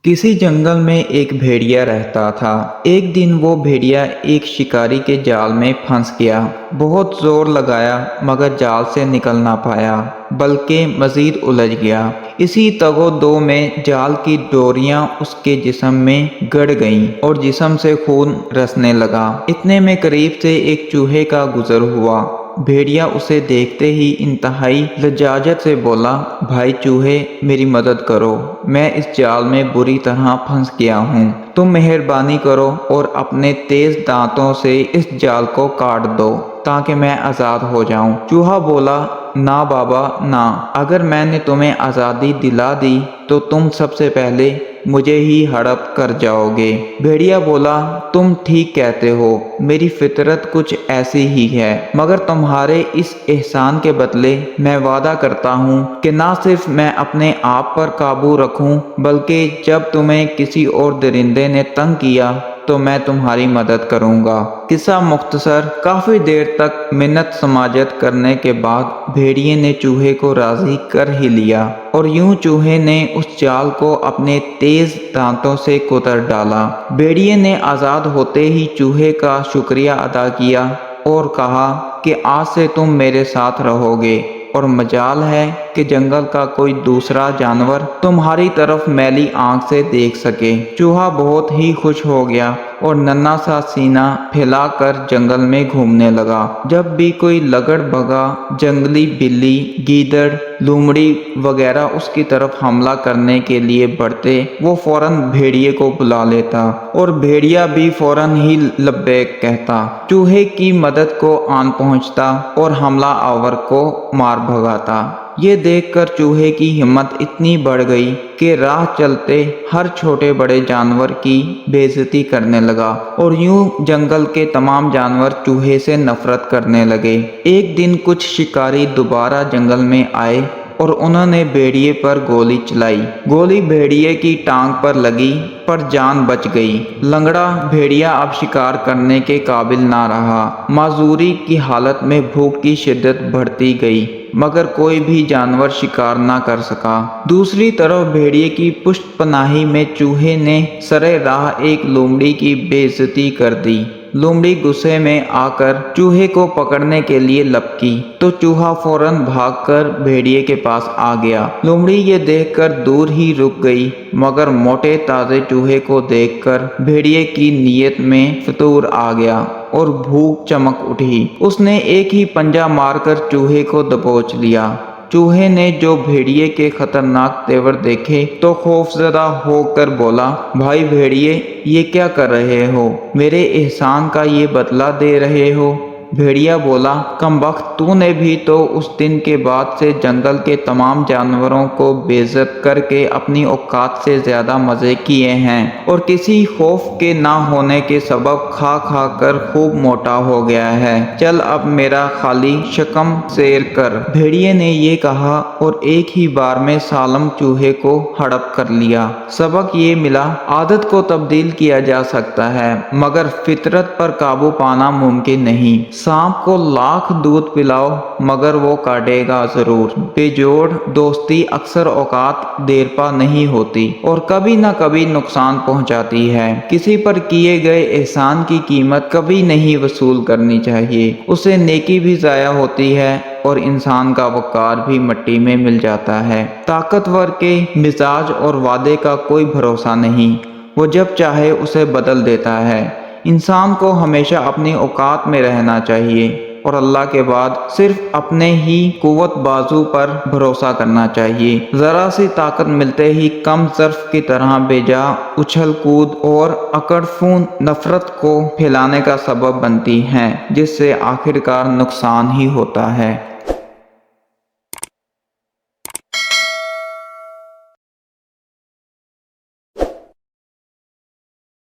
किसी जंगल में एक भेड़िया रहता था। एक दिन वो भेड़िया एक शिकारी के जाल में फंस गया। बहुत जोर लगाया मगर जाल से निकल ना पाया, बल्कि मजीद उलझ गया। इसी तगो-दो में जाल की डोरियां उसके जिस्म में गड़ गईं और जिस्म से खून रसने लगा। इतने में करीब से एक चूहे का गुजर हुआ। भेड़िया उसे देखते ही इंतहाई लज्जाजत से बोला, भाई चूहे, मेरी मदद करो, मैं इस जाल में बुरी तरह फंस गया हूँ। तुम मेहरबानी करो और अपने तेज दांतों से इस जाल को काट दो ताकि मैं आज़ाद हो जाऊं। चूहा बोला, ना बाबा ना, अगर मैंने तुम्हें आज़ादी दिला दी तो तुम सबसे पहले मुझे ही हड़प कर जाओगे। भेड़िया बोला, तुम ठीक कहते हो, मेरी फितरत कुछ ऐसी ही है, मगर तुम्हारे इस एहसान के बदले मैं वादा करता हूँ कि ना सिर्फ मैं अपने आप पर काबू रखूं, बल्कि जब तुम्हें किसी और दरिंदे ने तंग किया तो मैं तुम्हारी मदद करूंगा। किस्सा मुख्तसर, काफी देर तक मिन्नत समाजत करने के बाद भेड़िए ने चूहे को राजी कर ही लिया और यूं चूहे ने उस जाल को अपने तेज दांतों से कुतर डाला। भेड़िए ने आजाद होते ही चूहे का शुक्रिया अदा किया और कहा कि आज से तुम मेरे साथ रहोगे और मजाल है कि जंगल का कोई दूसरा जानवर तुम्हारी तरफ मैली आंख से देख सके। चूहा बहुत ही खुश हो गया और नन्हा सा सीना फैलाकर जंगल में घूमने लगा। जब भी कोई लगड़ बगा जंगली बिल्ली, गीदड़, लोमड़ी वगैरह उसकी तरफ हमला करने के लिए बढ़ते, वो फौरन भेड़िए को बुला लेता और भेड़िया भी फौरन ही लब्बैक कहता, चूहे की मदद को आन पहुंचता और हमला आवर को मार भगाता। ये देखकर चूहे की हिम्मत इतनी बढ़ गई कि राह चलते हर छोटे बड़े जानवर की बेइज्जती करने लगा और यूं जंगल के तमाम जानवर चूहे से नफरत करने लगे। एक दिन कुछ शिकारी दोबारा जंगल में आए और उन्होंने भेड़िए पर गोली चलाई। गोली भेड़िए की टांग पर लगी पर जान बच गई। लंगड़ा भेड़िया अब शिकार करने के काबिल ना रहा। माजूरी की हालत में भूख की शिद्दत बढ़ती गई, मगर कोई भी जानवर शिकार ना कर सका। दूसरी तरफ भेड़िए की पुष्ट पनाही में चूहे ने सरे राह एक लोमड़ी की बेइज्जती कर दी। लोमड़ी गुस्से में आकर चूहे को पकड़ने के लिए लपकी तो चूहा फौरन भागकर भेड़िए के पास आ गया। लोमड़ी ये देखकर दूर ही रुक गई, मगर मोटे ताजे चूहे को देखकर भेड़िए की नीयत में फितूर आ गया और भूख चमक उठी। उसने एक ही पंजा मारकर चूहे को दबोच लिया। चूहे ने जो भेड़िए के खतरनाक तेवर देखे तो खौफजदा होकर बोला, भाई भेड़िए, ये क्या कर रहे हो? मेरे एहसान का ये बदला दे रहे हो? भेड़िया बोला, कमबख्त, तूने भी तो उस दिन के बाद से जंगल के तमाम जानवरों को बेइज्जत करके अपनी औकात से ज्यादा मजे किए हैं और किसी खौफ के ना होने के सबब खा खा कर खूब मोटा हो गया है। चल अब मेरा खाली शकम सैर कर। भेड़िए ने ये कहा और एक ही बार में सालम चूहे को हड़प कर लिया। सबक ये मिला, आदत को तब्दील किया जा सकता है मगर फितरत पर काबू पाना मुमकिन नहीं। सांप को लाख दूध पिलाओ मगर वो काटेगा जरूर। बेजोड़ दोस्ती अक्सर औकात देरपा नहीं होती और कभी न कभी नुकसान पहुंचाती है। किसी पर किए गए एहसान की कीमत कभी नहीं वसूल करनी चाहिए, उससे नेकी भी जाया होती है और इंसान का वकार भी मिट्टी में मिल जाता है। ताकतवर के मिजाज और वादे का कोई भरोसा नहीं, वो जब चाहे उसे बदल देता है। इंसान को हमेशा अपनी औकात में रहना चाहिए और अल्लाह के बाद सिर्फ अपने ही कुव्वत बाजू पर भरोसा करना चाहिए। जरा सी ताकत मिलते ही कम ज़र्फ की तरह बेजा उछल कूद और अकड़फून नफरत को फैलाने का सबब बनती हैं, जिससे आखिरकार नुकसान ही होता है।